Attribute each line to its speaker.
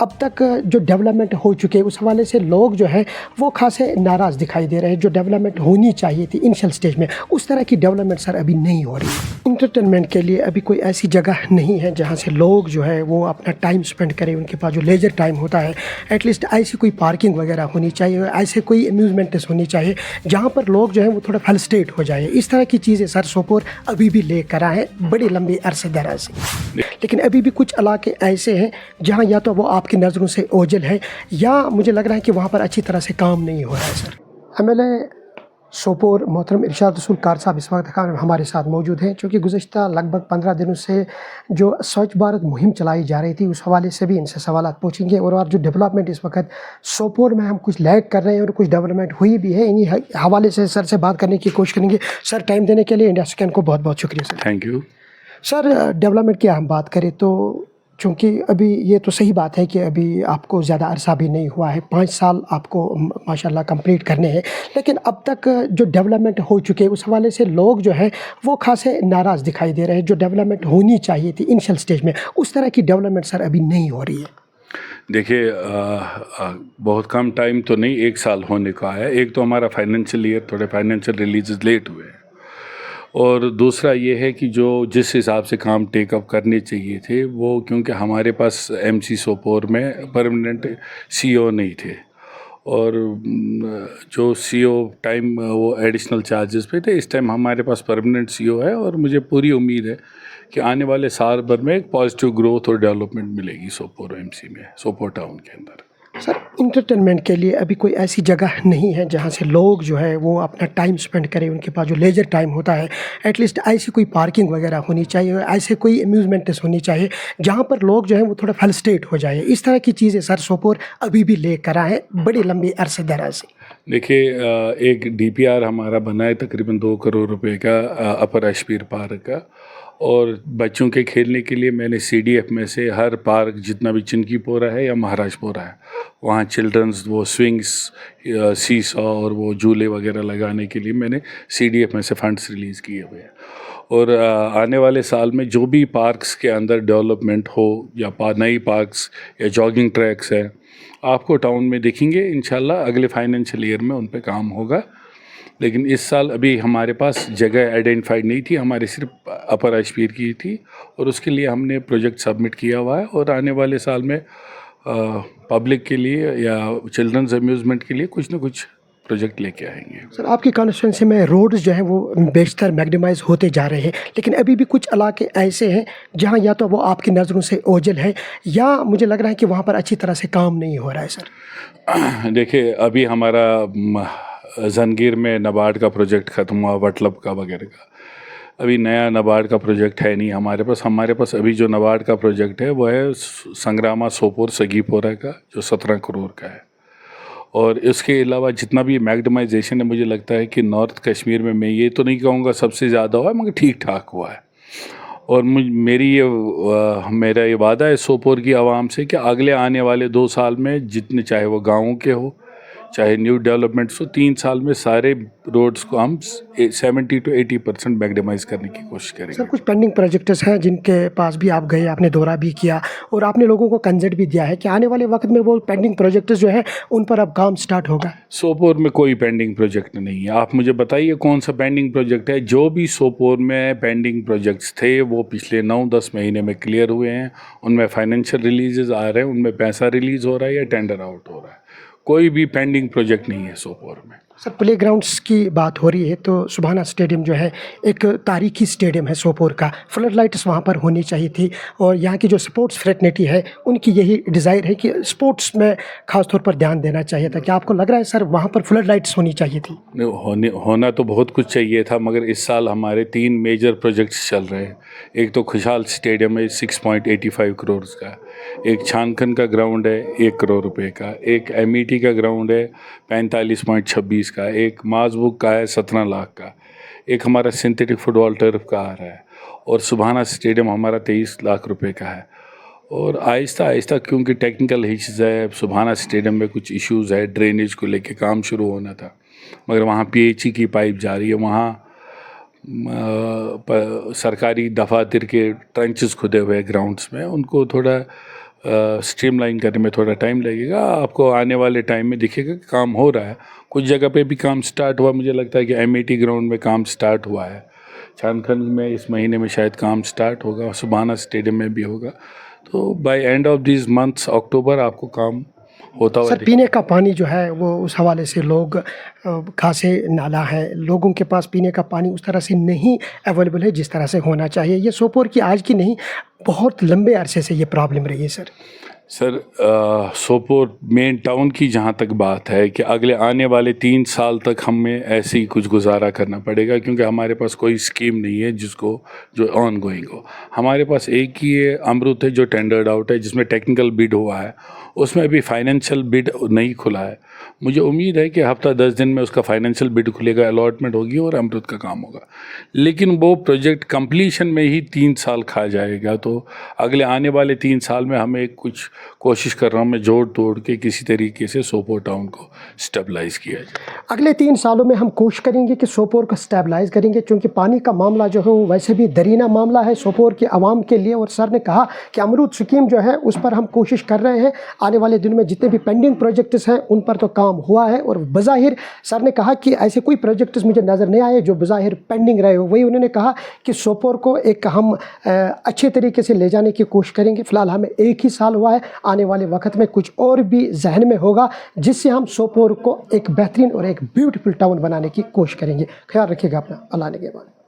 Speaker 1: अब तक जो डेवलपमेंट हो चुके हैं उस हवाले से लोग जो है वो खासे नाराज़ दिखाई दे रहे हैं। जो डेवलपमेंट होनी चाहिए थी इनिशियल स्टेज में उस तरह की डेवलपमेंट सर अभी नहीं हो रही। इंटरटेनमेंट के लिए अभी कोई ऐसी जगह नहीं है जहाँ से लोग जो है वो अपना टाइम स्पेंड करें। उनके पास जो लेजर टाइम होता है एटलीस्ट ऐसी कोई पार्किंग वगैरह होनी चाहिए, ऐसे कोई अम्यूज़मेंट्स होनी चाहिए जहाँ पर लोग जो है वो थोड़ा फलस्टेट हो जाए। इस तरह की चीज़ें सर सोपोर अभी भी लेकर आए हैं बड़ी लंबी अरसे दराज से। लेकिन अभी भी कुछ इलाके ऐसे हैं जहाँ या तो वो आपकी नज़रों से ओझल है या मुझे लग रहा है कि वहाँ पर अच्छी तरह से काम नहीं हो रहा है। सर एमएलए सोपोर मोहतरम इरशाद रसूल कार साहब इस वक्त हमारे साथ मौजूद हैं, क्योंकि गुज़श्ता लगभग 15 दिनों से जो स्वच्छ भारत मुहिम चलाई जा रही थी उस हवाले से भी इनसे सवाल पूछेंगे। और जो डेवलपमेंट इस वक्त सोपोर में हम कुछ लैग कर रहे हैं और कुछ डेवलपमेंट हुई भी है, इन्हीं हवाले से सर से बात करने की कोशिश करेंगे। सर टाइम देने के लिए इंडिया स्कैन को बहुत बहुत शुक्रिया sir.
Speaker 2: Thank you
Speaker 1: sir development की हम बात करें तो चूँकि अभी ये तो सही बात है कि अभी आपको ज़्यादा अरसा भी नहीं हुआ है, 5 साल आपको माशाल्लाह कंप्लीट करने हैं, लेकिन अब तक जो डेवलपमेंट हो चुके हैं उस हवाले से लोग जो है वो खासे नाराज़ दिखाई दे रहे हैं। जो डेवलपमेंट होनी चाहिए थी इनिशियल स्टेज में उस तरह की डेवलपमेंट सर अभी नहीं हो रही है।
Speaker 2: देखिए बहुत कम टाइम तो नहीं, 1 साल होने का है। एक तो हमारा फाइनेंशियल ईयर थोड़े फाइनेंशियल रिलीजेस लेट हुए हैं, और दूसरा ये है कि जो जिस हिसाब से काम टेकअप करने चाहिए थे वो, क्योंकि हमारे पास एमसी सोपोर में परमानेंट सीईओ नहीं थे, और जो सीईओ टाइम वो एडिशनल चार्जेस पे थे। इस टाइम हमारे पास परमानेंट सीईओ है और मुझे पूरी उम्मीद है कि आने वाले साल भर में एक पॉजिटिव ग्रोथ और डेवलपमेंट मिलेगी सोपोर एमसी में, सोपोर टाउन के अंदर।
Speaker 1: सर इंटरटेनमेंट के लिए अभी कोई ऐसी जगह नहीं है जहाँ से लोग जो है वो अपना टाइम स्पेंड करें। उनके पास जो लेजर टाइम होता है एटलीस्ट ऐसी कोई पार्किंग वगैरह होनी चाहिए, ऐसे कोई अम्यूज़मेंट्स होनी चाहिए जहाँ पर लोग जो है वो थोड़ा फलस्टेट हो जाए। इस तरह की चीज़ें सर सोपोर अभी भी लेकर आए हैं बड़ी लंबी अरसे दराज से।
Speaker 2: देखिए एक डीपीआर हमारा बना है तकरीबन 2 करोड़ रुपए का अपर अशपीर पार्क का, और बच्चों के खेलने के लिए मैंने सीडीएफ में से हर पार्क जितना भी चिंकीपोरा है या महाराजपुरा है वहाँ चिल्ड्रंस वो स्विंग्स, सीसॉ और वो झूले वगैरह लगाने के लिए मैंने सीडीएफ में से फंड्स रिलीज़ किए हुए हैं। और आने वाले साल में जो भी पार्क्स के अंदर डेवलपमेंट हो या नई पार्क्स या जॉगिंग ट्रैक्स है आपको टाउन में दिखेंगे। इंशाल्लाह अगले फाइनेंशियल ईयर में उन पे काम होगा, लेकिन इस साल अभी हमारे पास जगह आइडेंटिफाइड नहीं थी, हमारे सिर्फ अपर अशपीर की थी, और उसके लिए हमने प्रोजेक्ट सबमिट किया हुआ है। और आने वाले साल में पब्लिक के लिए या चिल्ड्रंस अम्यूज़मेंट के लिए कुछ ना कुछ प्रोजेक्ट लेके आएंगे।
Speaker 1: सर आपकी कॉन्स्टिट्यूंसी में रोड्स जो हैं वो बेशतर मैग्नीमाइज होते जा रहे हैं, लेकिन अभी भी कुछ इलाके ऐसे हैं जहां या तो वो आपकी नज़रों से ओझल है या मुझे लग रहा है कि वहां पर अच्छी तरह से काम नहीं हो रहा है। सर
Speaker 2: देखिए अभी हमारा जंगीर में नाबार्ड का प्रोजेक्ट ख़त्म हुआ, वटलब का वगैरह का। अभी नया नाबार्ड का प्रोजेक्ट है नहीं हमारे पास अभी जो नाबार्ड का प्रोजेक्ट है वो है संग्रामा सोपोर सगीपोरा का, जो 17 करोड़ का है। और इसके अलावा जितना भी मैग्डमाइजेशन है, मुझे लगता है कि नॉर्थ कश्मीर में, मैं ये तो नहीं कहूँगा सबसे ज़्यादा हुआ है, मगर ठीक ठाक हुआ है। और मेरा ये वादा है सोपोर की आवाम से कि अगले आने वाले 2 साल में जितने, चाहे वो गाँव के हो चाहे न्यू डेवलपमेंट्स हो, 3 साल में सारे रोड्स को हम 70 to 80% मैग्नीमाइज करने की कोशिश करेंगे।
Speaker 1: सर कुछ पेंडिंग प्रोजेक्ट्स हैं जिनके पास भी आप गए, आपने दौरा भी किया और आपने लोगों को कंसेंट भी दिया है कि आने वाले वक्त में वो पेंडिंग प्रोजेक्ट्स जो है उन पर अब काम स्टार्ट होगा।
Speaker 2: सोपोर में कोई पेंडिंग प्रोजेक्ट नहीं है। आप मुझे बताइए कौन सा पेंडिंग प्रोजेक्ट है। जो भी सोपोर में पेंडिंग प्रोजेक्ट्स थे वो पिछले 9-10 महीने में क्लियर हुए हैं। उनमें फाइनेंशियल रिलीजेस आ रहे हैं, उनमें पैसा रिलीज़ हो रहा है या टेंडर आउट हो रहा है। कोई भी पेंडिंग प्रोजेक्ट नहीं है सोपोर में।
Speaker 1: सर प्ले ग्राउंड्स की बात हो रही है तो सुभाना स्टेडियम जो है एक तारीखी स्टेडियम है सोपोर का, फ्लड लाइट्स वहाँ पर होनी चाहिए थी और यहाँ की जो स्पोर्ट्स फ्रेटर्निटी है उनकी यही डिज़ायर है कि स्पोर्ट्स में ख़ास तौर पर ध्यान देना चाहिए था। क्या आपको लग रहा है सर वहाँ पर फ्लड लाइट्स होनी चाहिए थी?
Speaker 2: होना तो बहुत कुछ चाहिए था, मगर इस साल हमारे 3 मेजर प्रोजेक्ट्स चल रहे हैं। एक तो खुशहाल स्टेडियम है 6.85 करोड़ का, एक छानकन का ग्राउंड है 1 करोड़ रुपए का, एक एमईटी का ग्राउंड है 45.26 का, एक माजबुक का है 17 लाख का, एक हमारा सिंथेटिक फुटबॉल टर्फ का आ रहा है, और सुभाना स्टेडियम हमारा 23 लाख रुपए का है। और आहिस्ता आहिस्ता क्योंकि टेक्निकल इश्यूज़ है, सुभाना स्टेडियम में कुछ इश्यूज़ है, ड्रेनेज को लेके काम शुरू होना था, मगर वहाँ पीएचई की पाइप जा रही है, वहाँ सरकारी दफातर के ट्रेंचेस खुदे हुए ग्राउंड्स में, उनको थोड़ा स्ट्रीमलाइन करने में थोड़ा टाइम लगेगा। आपको आने वाले टाइम में दिखेगा कि काम हो रहा है। कुछ जगह पे भी काम स्टार्ट हुआ, मुझे लगता है कि एमएटी ग्राउंड में काम स्टार्ट हुआ है। झारखंड में इस महीने में शायद काम स्टार्ट होगा, सुबाना स्टेडियम में भी होगा। तो by end of this month October आपको काम होता हुआ
Speaker 1: सर पीने का पानी जो है वो उस हवाले से लोग खासे नाला है, लोगों के पास पीने का पानी उस तरह से नहीं अवेलेबल है जिस तरह से होना चाहिए। ये सोपोर की आज की नहीं, बहुत लंबे अरसे से ये प्रॉब्लम रही है सर।
Speaker 2: सोपोर मेन टाउन की जहाँ तक बात है कि अगले आने वाले 3 साल तक हमें ऐसे ही कुछ गुजारा करना पड़ेगा, क्योंकि हमारे पास कोई स्कीम नहीं है जो ऑन गोइंग हो। हमारे पास एक ही ये अमृत है जो टेंडर्ड आउट है, जिसमें टेक्निकल बिड हुआ है, उसमें अभी फाइनेंशियल बिड नहीं खुला है। मुझे उम्मीद है कि हफ्ता 10 दिन में उसका फाइनेंशियल बिड खुलेगा, अलॉटमेंट होगी और अमृत का काम होगा। लेकिन वो प्रोजेक्ट कंप्लीशन में ही 3 साल खा जाएगा। तो अगले आने वाले 3 साल में हमें कुछ कोशिश कर रहा हूँ मैं जोड़ तोड़ के किसी तरीके से सोपोर टाउन को स्टेबलाइज़ किया जाए।
Speaker 1: अगले 3 सालों में हम कोशिश करेंगे कि सोपोर को स्टेबलाइज़ करेंगे, क्योंकि पानी का मामला जो है वो वैसे भी दरीना मामला है सोपोर के आवाम के लिए। और सर ने कहा कि अमरूद स्कीम जो है उस पर हम कोशिश कर रहे हैं। आने वाले दिनों में जितने भी पेंडिंग प्रोजेक्ट्स हैं उन पर तो काम हुआ है, और बज़ाहिर सर ने कहा कि ऐसे कोई प्रोजेक्ट्स मुझे नज़र नहीं आए जो बज़ाहिर पेंडिंग रहे हो। वही उन्होंने कहा कि सोपोर को एक हम अच्छे तरीके से ले जाने की कोशिश करेंगे। फ़िलहाल हमें 1 ही साल हुआ है, आने वाले वक्त में कुछ और भी जहन में होगा जिससे हम सोपोर को एक बेहतरीन और एक ब्यूटीफुल टाउन बनाने की कोशिश करेंगे। ख्याल रखिएगा अपना। अल्लाह ने के बाद।